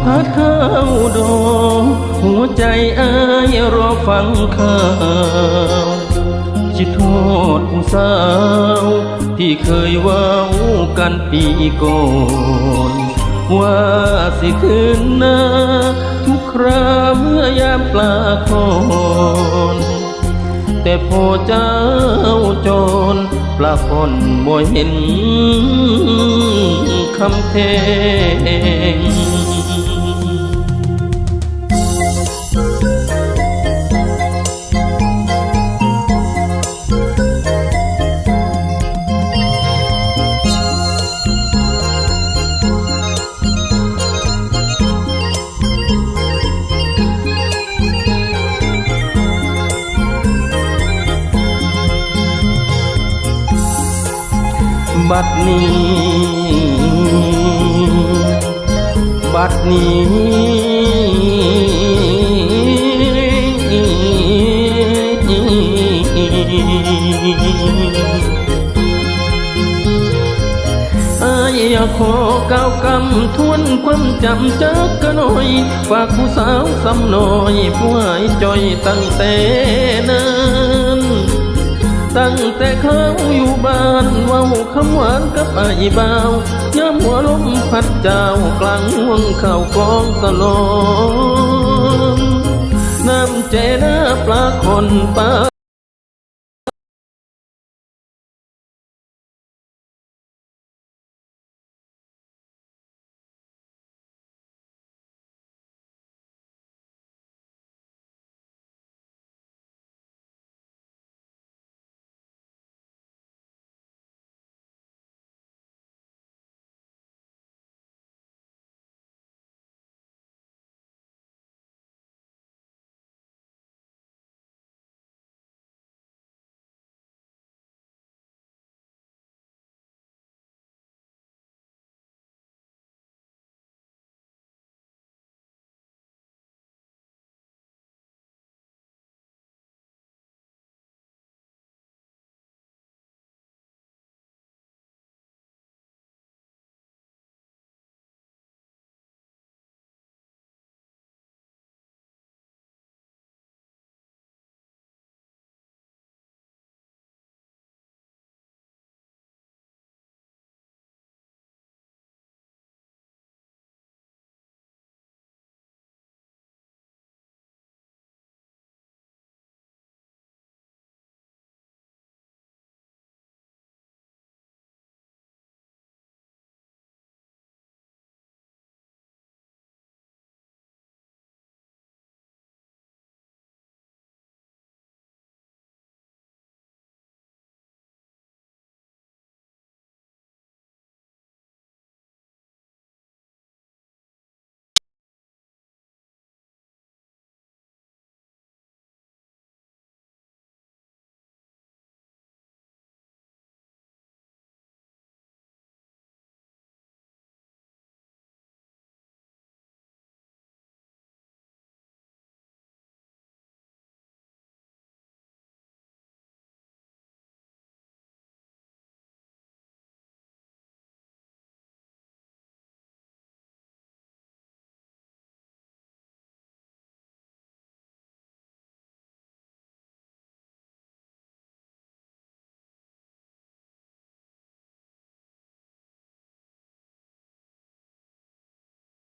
พัดเข้าดงหัวใจอ้ายรอฟังข่าวจิตโทษผู้สาวที่เคยเว้ากันปีก่อนว่าสิคืนหน้าทุกคราเมื่อยามปลาคอนแต่พอเจ้าจรปลาคอนบ่เห็นคำเพลงบัดนี้อยากขอก้าวกำทวนความจำจักกันหน่อยฝากผู้สาวสำน้อยผู้หายจอยตั้งแต่นั้นตั้งแต่เขาอยู่บ้านเว้าคำหวานกับอ้ายบ่าวย้ำหัวลมพัดเจ้ากลางห่วงข่าวกองสลอนน้ำใจหน้าปลาคนปลา